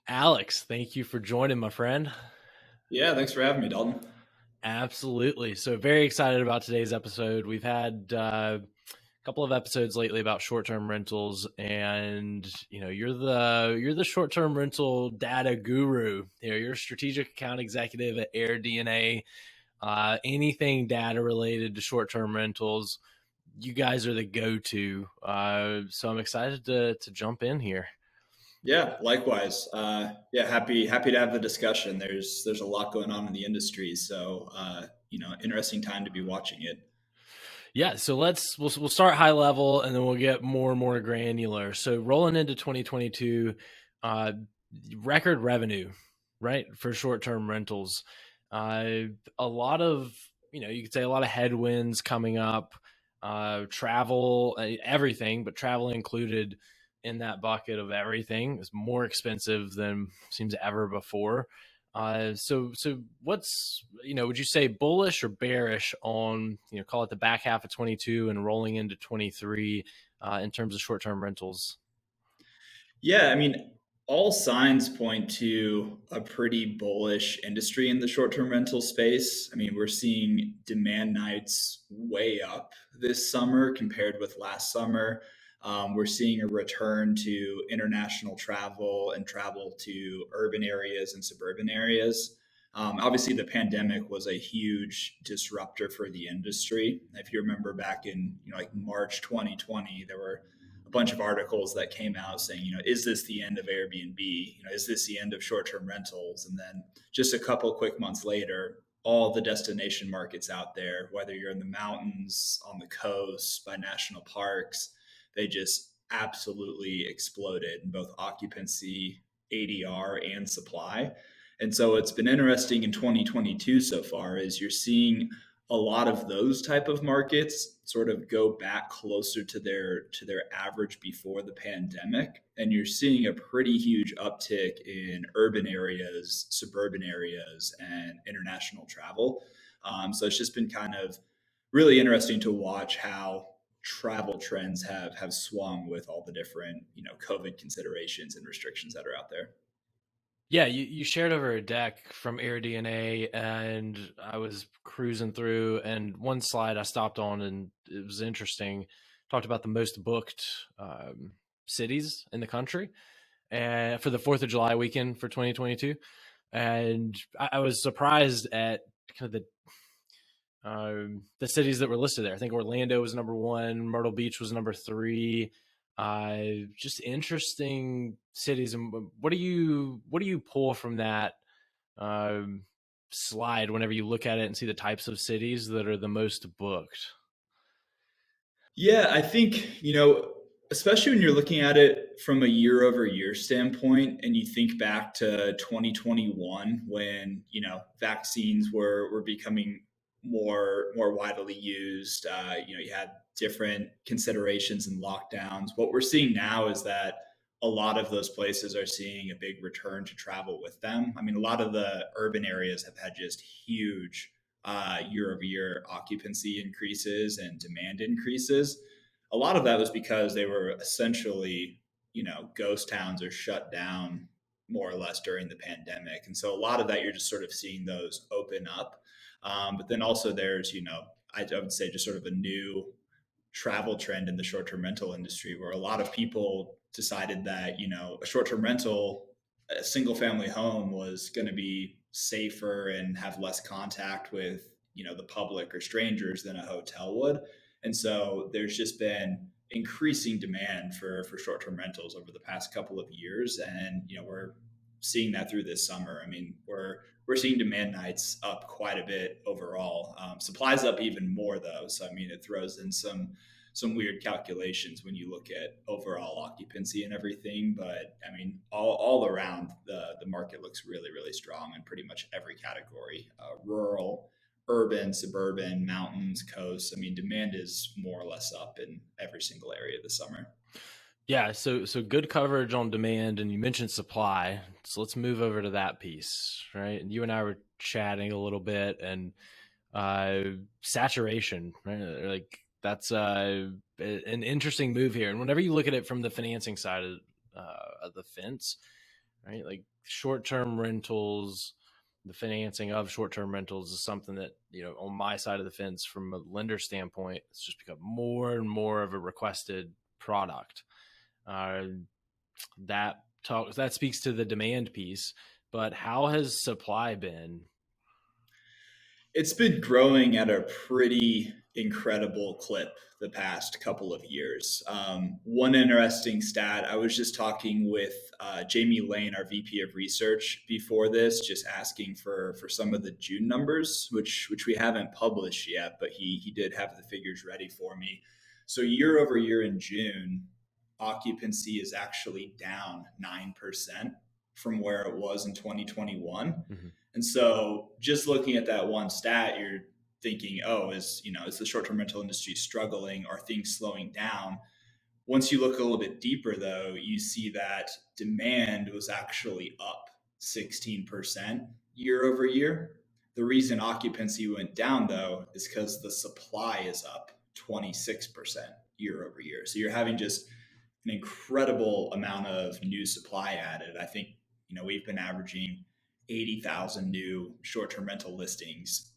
Alex, thank you for joining, my friend. Yeah, thanks for having me, Dalton. Absolutely. So very excited about today's episode. We've had a couple of episodes lately about short-term rentals, and you're the short-term rental data guru. You're a strategic account executive at AirDNA. Anything data related to short-term rentals, you guys are the go-to. So I'm excited to jump in here. Yeah, likewise. Yeah, happy to have the discussion. There's a lot going on in the industry, so interesting time to be watching it. Yeah, so we'll start high level and then we'll get more and more granular. So rolling into 2022, uh, record revenue, right, for short term rentals. A lot of you could say a lot of headwinds coming up. Travel, everything, but travel included in that bucket of everything is more expensive than seems ever before. So what's would you say bullish or bearish on call it the back half of 22 and rolling into 23 in terms of short term rentals? Yeah, I mean, all signs point to a pretty bullish industry in the short-term rental space. I mean, we're seeing demand nights way up this summer compared with last summer. We're seeing a return to international travel and travel to urban areas and suburban areas. Obviously, the pandemic was a huge disruptor for the industry. If you remember back in like March 2020, there were a bunch of articles that came out saying, is this the end of Airbnb? Is this the end of short-term rentals? And then just a couple quick months later, all the destination markets out there, whether you're in the mountains, on the coast, by national parks, they just absolutely exploded in both occupancy, ADR, and supply. And so it's been interesting in 2022 so far is you're seeing a lot of those type of markets sort of go back closer to their average before the pandemic, and you're seeing a pretty huge uptick in urban areas, suburban areas, and international travel. So it's just been kind of really interesting to watch how travel trends have swung with all the different COVID considerations and restrictions that are out there. Yeah, you shared over a deck from AirDNA, and I was cruising through, and one slide I stopped on, and it was interesting. Talked about the most booked cities in the country, and for the Fourth of July weekend for 2022, and I was surprised at kind of the cities that were listed there. I think Orlando was number one, Myrtle Beach was number three. Just interesting cities. And what do you pull from that um, slide whenever you look at it and see the types of cities that are the most booked? Yeah, I think, especially when you're looking at it from a year over year standpoint and you think back to 2021 when, vaccines were becoming more widely used, you had different considerations and lockdowns. What we're seeing now is that a lot of those places are seeing a big return to travel with them. I mean, a lot of the urban areas have had just huge year over year occupancy increases and demand increases. A lot of that was because they were essentially, ghost towns or shut down more or less during the pandemic. And so a lot of that, you're just sort of seeing those open up. But then also there's, I would say just sort of a new travel trend in the short-term rental industry where a lot of people decided that a short-term rental, a single family home was going to be safer and have less contact with the public or strangers than a hotel would. And so there's just been increasing demand for short-term rentals over the past couple of years, and we're seeing that through this summer. I mean, we're seeing demand nights up quite a bit overall. Supplies up even more though. So I mean, it throws in some weird calculations when you look at overall occupancy and everything. But I mean, all around the market looks really really strong in pretty much every category: rural, urban, suburban, mountains, coast. I mean, demand is more or less up in every single area this summer. Yeah, so good coverage on demand, and you mentioned supply. So let's move over to that piece, right? And you and I were chatting a little bit, and uh, saturation, right? Like that's an interesting move here. And whenever you look at it from the financing side of the fence, right? Like short-term rentals, the financing of short-term rentals is something that, on my side of the fence from a lender standpoint, it's just become more and more of a requested product. Uh, that speaks to the demand piece, but how has supply been? It's been growing at a pretty incredible clip the past couple of years. One interesting stat, I was just talking with Jamie Lane, our VP of Research, before this, just asking for some of the June numbers, which we haven't published yet, but he did have the figures ready for me. So year over year in June, occupancy is actually down 9% from where it was in 2021. Mm-hmm. And so just looking at that one stat, you're thinking, oh, is the short-term rental industry struggling? Are things slowing down? Once you look a little bit deeper, though, you see that demand was actually up 16% year over year. The reason occupancy went down, though, is because the supply is up 26% year over year. So you're having just an incredible amount of new supply added. I think, we've been averaging 80,000 new short-term rental listings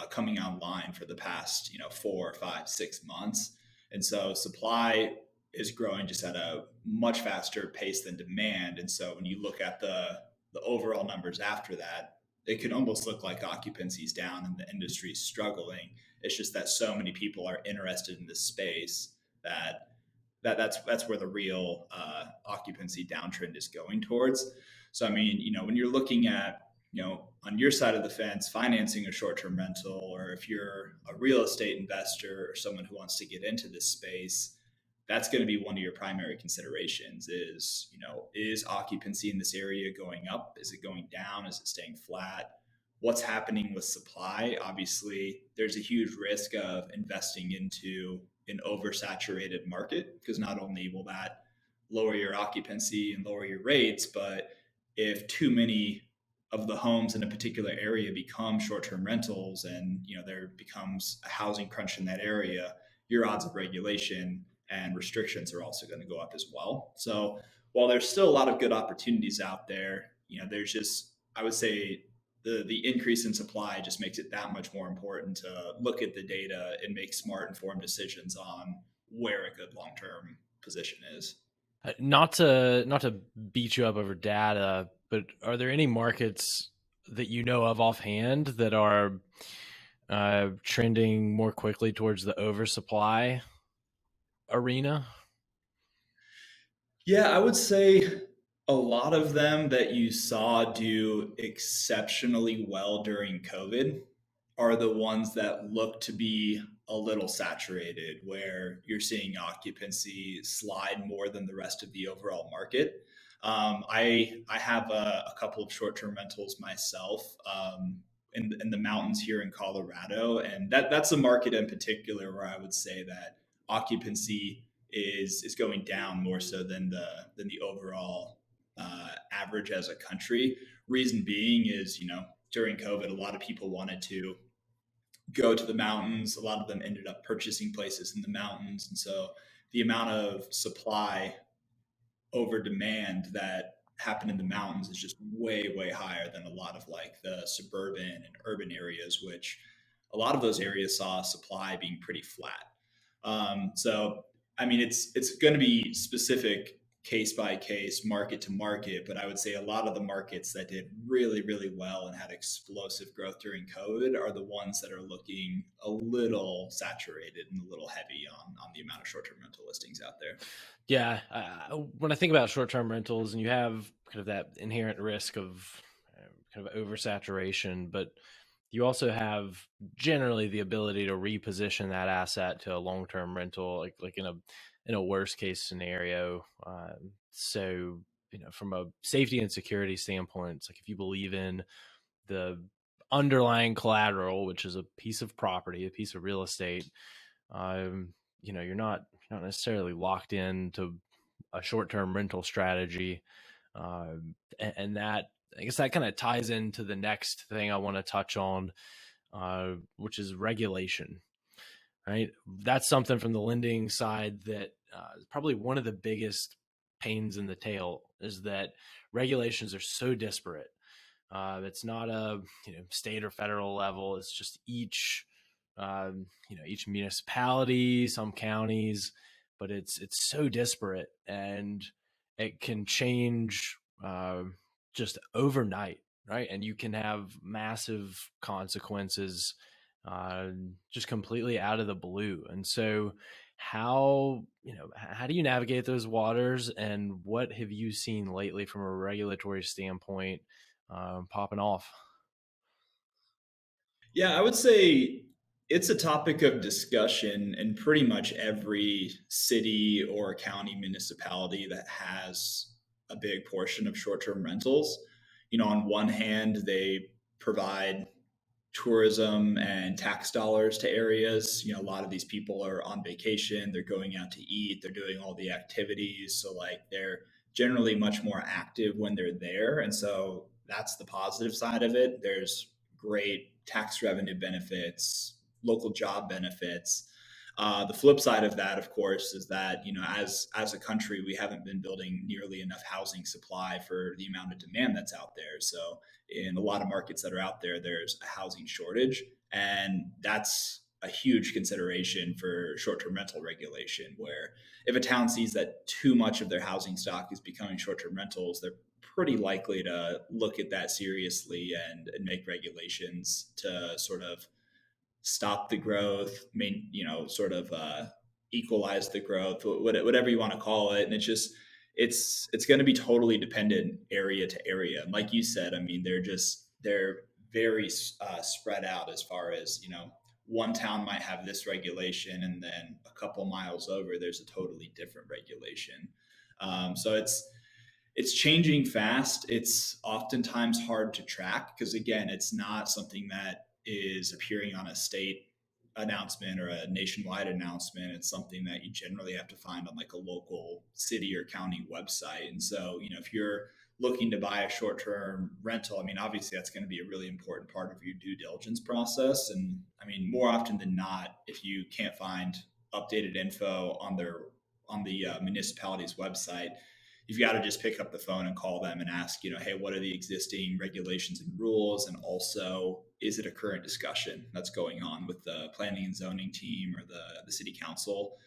coming online for the past, 4, 5, 6 months. And so supply is growing just at a much faster pace than demand. And so when you look at the overall numbers after that, it could almost look like occupancy is down and the industry is struggling. It's just that so many people are interested in this space that's where the real occupancy downtrend is going towards. So I mean, when you're looking at on your side of the fence financing a short-term rental, or if you're a real estate investor or someone who wants to get into this space, that's going to be one of your primary considerations is occupancy in this area going up? Is it going down? Is it staying flat? What's happening with supply? Obviously, there's a huge risk of investing into an oversaturated market, because not only will that lower your occupancy and lower your rates, but if too many of the homes in a particular area become short-term rentals and there becomes a housing crunch in that area, your odds of regulation and restrictions are also going to go up as well. So while there's still a lot of good opportunities out there, there's just, I would say, the increase in supply just makes it that much more important to look at the data and make smart, informed decisions on where a good long-term position is. Not to beat you up over data, but are there any markets that you know of offhand that are trending more quickly towards the oversupply arena? Yeah, I would say a lot of them that you saw do exceptionally well during COVID are the ones that look to be a little saturated, where you're seeing occupancy slide more than the rest of the overall market. I have a couple of short-term rentals myself in the mountains here in Colorado, and that's a market in particular where I would say that occupancy is going down more so than the overall average as a country. Reason being is, during COVID, a lot of people wanted to go to the mountains. A lot of them ended up purchasing places in the mountains, and so the amount of supply over demand that happened in the mountains is just way higher than a lot of like the suburban and urban areas, which a lot of those areas saw supply being pretty flat. So I mean, it's going to be specific case by case, market to market, but I would say a lot of the markets that did really well and had explosive growth during COVID are the ones that are looking a little saturated and a little heavy on the amount of short-term rental listings out there. Yeah, when I think about short-term rentals, and you have kind of that inherent risk of kind of oversaturation, but you also have generally the ability to reposition that asset to a long-term rental, like in a worst case scenario. So from a safety and security standpoint, it's like if you believe in the underlying collateral, which is a piece of property, a piece of real estate, you're not necessarily locked into a short-term rental strategy, and that, I guess, that kind of ties into the next thing I want to touch on, which is regulation. Right, that's something from the lending side that is probably one of the biggest pains in the tail is that regulations are so disparate. It's not a state or federal level. It's just each municipality, some counties, but it's so disparate, and it can change just overnight, right? And you can have massive consequences uh, just completely out of the blue. And so, how do you navigate those waters, and what have you seen lately from a regulatory standpoint popping off? Yeah, I would say it's a topic of discussion in pretty much every city or county municipality that has a big portion of short-term rentals. On one hand, they provide tourism and tax dollars to areas. A lot of these people are on vacation, they're going out to eat, they're doing all the activities. So, like, they're generally much more active when they're there. And so that's the positive side of it. There's great tax revenue benefits, local job benefits. The flip side of that, of course, is that as a country, we haven't been building nearly enough housing supply for the amount of demand that's out there. So in a lot of markets that are out there, there's a housing shortage. And that's a huge consideration for short term rental regulation, where if a town sees that too much of their housing stock is becoming short term rentals, they're pretty likely to look at that seriously and make regulations to sort of stop the growth, sort of equalize the growth, whatever you want to call it. And it's going to be totally dependent area to area. And like you said, I mean, they're very spread out as far as one town might have this regulation, and then a couple miles over, there's a totally different regulation. So it's changing fast. It's oftentimes hard to track because, again, it's not something that is appearing on a state announcement or a nationwide announcement. It's something that you generally have to find on like a local city or county website. And so, if you're looking to buy a short term rental, I mean, obviously that's going to be a really important part of your due diligence process. And I mean, more often than not, if you can't find updated info on the municipality's website, you've got to just pick up the phone and call them and ask, hey, what are the existing regulations and rules? And also, is it a current discussion that's going on with the planning and zoning team or the city council?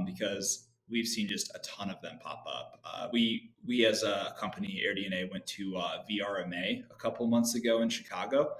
Because we've seen just a ton of them pop up. We as a company, AirDNA, went to VRMA a couple months ago in Chicago.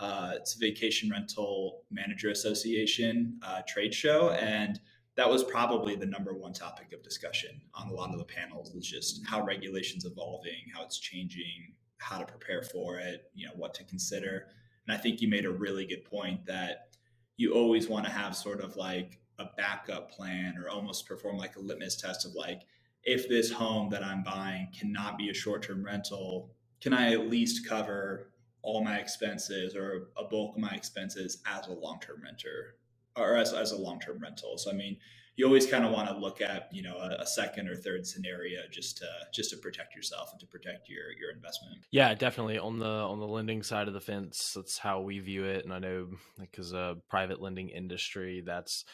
It's a Vacation Rental Manager Association trade show, and that was probably the number one topic of discussion on a lot of the panels. Is just how regulations evolving, how it's changing, how to prepare for it, what to consider. And I think you made a really good point that you always want to have sort of like a backup plan, or almost perform like a litmus test of like, if this home that I'm buying cannot be a short-term rental, can I at least cover all my expenses or a bulk of my expenses as a long-term renter, or as a long-term rental? So I mean, you always kind of want to look at a second or third scenario just to protect yourself and to protect your investment. Yeah, definitely on the lending side of the fence, that's how we view it. And I know, because a private lending industry, that's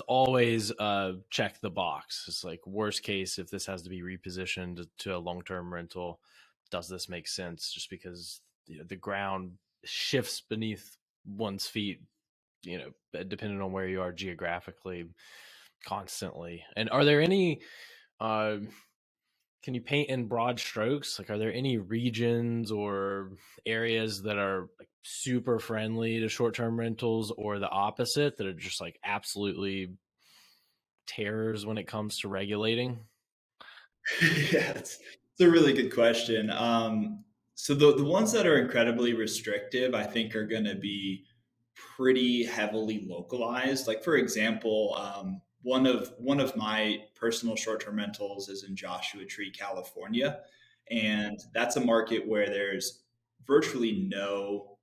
always check the box. It's like, worst case, if this has to be repositioned to a long-term rental, does this make sense? Just because the ground shifts beneath one's feet, depending on where you are geographically, constantly. And are there any uh can you paint in broad strokes? Like, are there any regions or areas that are like super friendly to short-term rentals, or the opposite, that are just like absolutely terrors when it comes to regulating? Yeah, it's a really good question. So the ones that are incredibly restrictive, I think, are going to be pretty heavily localized. Like, for example, one of my personal short term rentals is in Joshua Tree, California, and that's a market where there's virtually no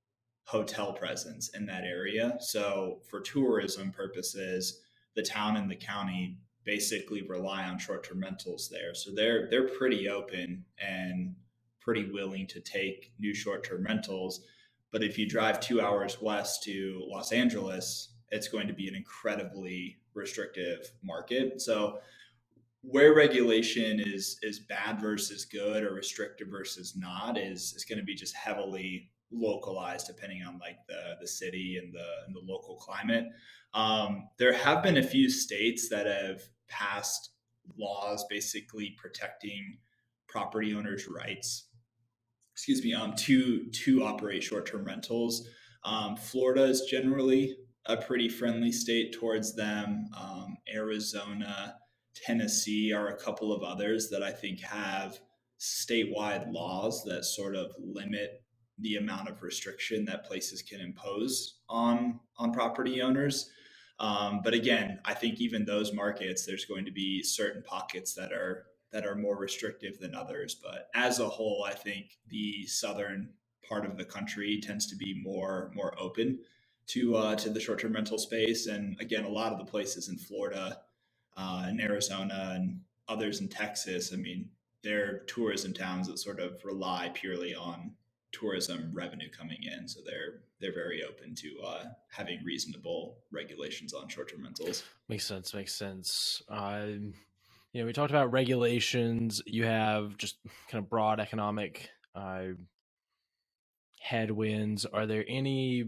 hotel presence in that area. So for tourism purposes, the town and the county basically rely on short-term rentals there. So they're pretty open and pretty willing to take new short-term rentals. But if you drive 2 hours west to Los Angeles, it's going to be an incredibly restrictive market. So where regulation is bad versus good or restrictive versus not is going to be just heavily localized depending on like the city and the local climate. There have been a few states that have passed laws basically protecting property owners' rights, to operate short-term rentals. Florida is generally a pretty friendly state towards them. Arizona, Tennessee are a couple of others that I think have statewide laws that sort of limit the amount of restriction that places can impose on property owners. But again, I think even those markets, there's going to be certain pockets that are more restrictive than others. But as a whole, I think the southern part of the country tends to be more open to the short term rental space. And again, a lot of the places in Florida, and Arizona, and others in Texas, I mean, they're tourism towns that sort of rely purely on tourism revenue coming in. So they're very open to having reasonable regulations on short term rentals. Makes sense. Makes sense. We talked about regulations. You have just kind of broad economic headwinds. Are there any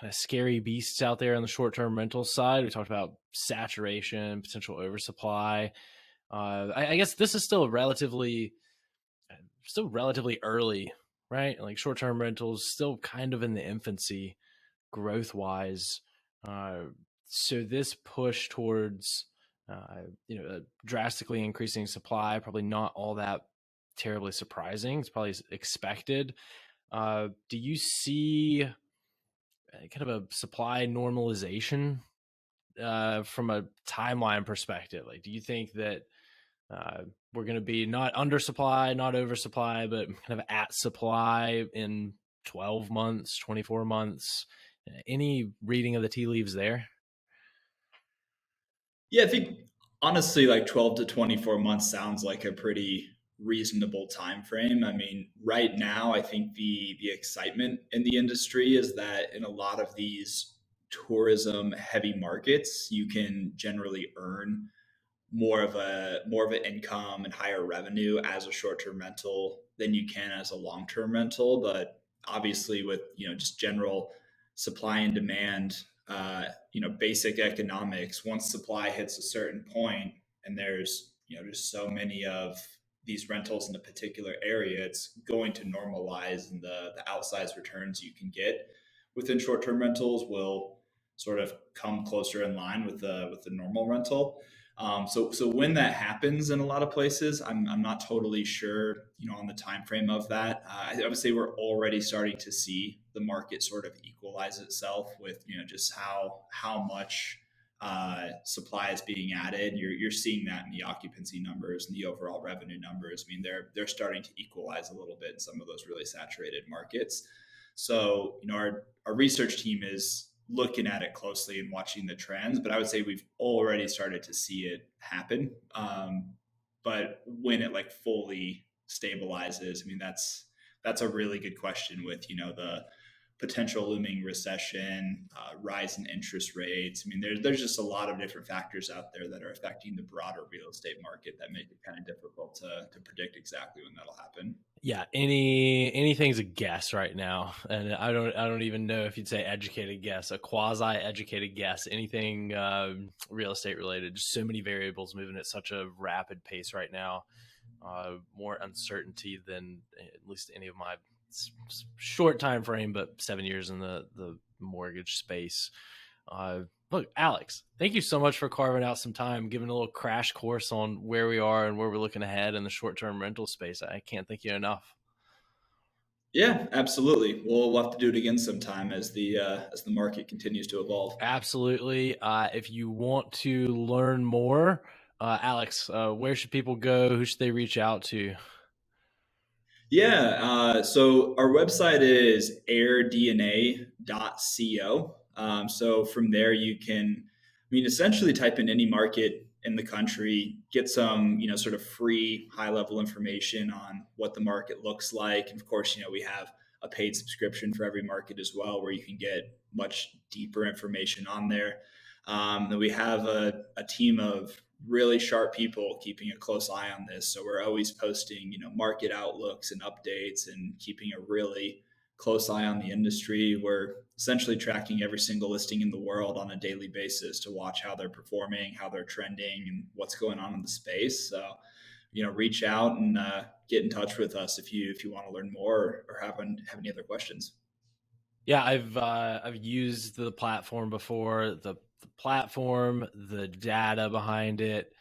kind of scary beasts out there on the short-term rental side? We talked about saturation, potential oversupply. I guess this is still relatively early, right? Like short-term rentals still kind of in the infancy growth-wise. So this push towards a drastically increasing supply, probably not all that terribly surprising. It's probably expected. Do you see kind of a supply normalization from a timeline perspective? Like, do you think that we're going to be not undersupply, not oversupply, but kind of at supply in 12 months, 24 months? Any reading of the tea leaves there? Yeah, I think honestly, like 12 to 24 months sounds like a pretty reasonable time frame. I mean, right now, I think the excitement in the industry is that in a lot of these tourism heavy markets, you can generally earn more of an income and higher revenue as a short-term rental than you can as a long-term rental. But obviously, with just general supply and demand, basic economics, once supply hits a certain point and there's just so many of these rentals in a particular area, it's going to normalize, and the outsized returns you can get within short-term rentals will sort of come closer in line with the normal rental. So when that happens in a lot of places, I'm not totally sure, on the time frame of that. I would say we're already starting to see the market sort of equalize itself with just how much supply is being added. You're seeing that in the occupancy numbers and the overall revenue numbers. I mean, they're starting to equalize a little bit in some of those really saturated markets. So our research team is looking at it closely and watching the trends, but I would say we've already started to see it happen. But when it like fully stabilizes, I mean, that's a really good question with the potential looming recession, rise in interest rates. I mean, there's just a lot of different factors out there that are affecting the broader real estate market that make it kind of difficult to predict exactly when that'll happen. Yeah, anything's a guess right now, and I don't even know if you'd say educated guess, a quasi educated guess. Anything real estate related. Just so many variables moving at such a rapid pace right now. More uncertainty than at least any of my short time frame, but 7 years in the mortgage space. Look, Alex, thank you so much for carving out some time, giving a little crash course on where we are and where we're looking ahead in the short-term rental space. I can't thank you enough. Yeah, absolutely. We'll have to do it again sometime as the market continues to evolve. Absolutely. If you want to learn more, Alex, where should people go? Who should they reach out to? Yeah, so our website is airdna.co. So from there, you can, I mean, essentially type in any market in the country, get some, sort of free high level information on what the market looks like. And of course, we have a paid subscription for every market as well, where you can get much deeper information on there. Then we have a team of really sharp people keeping a close eye on this. So we're always posting, market outlooks and updates and keeping a really close eye on the industry. We're essentially tracking every single listing in the world on a daily basis to watch how they're performing, how they're trending, and what's going on in the space. So, reach out and get in touch with us if you want to learn more or have any other questions. Yeah, I've used the platform before. The platform, the data behind it,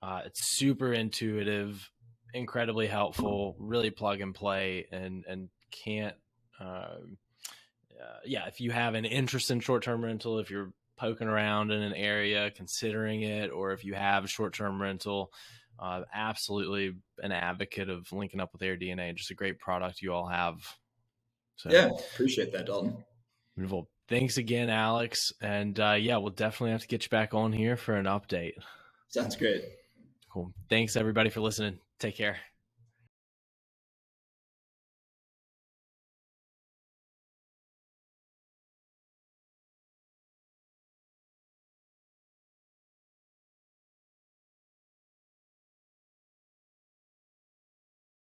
it's super intuitive, incredibly helpful, really plug and play, and can't. Uh, yeah, if you have an interest in short term rental, if you're poking around in an area, considering it, or if you have short term rental, absolutely an advocate of linking up with AirDNA. Just a great product you all have. So. Yeah, appreciate that, Dalton. Well, thanks again, Alex. And yeah, we'll definitely have to get you back on here for an update. Sounds great. Cool. Thanks, everybody, for listening. Take care.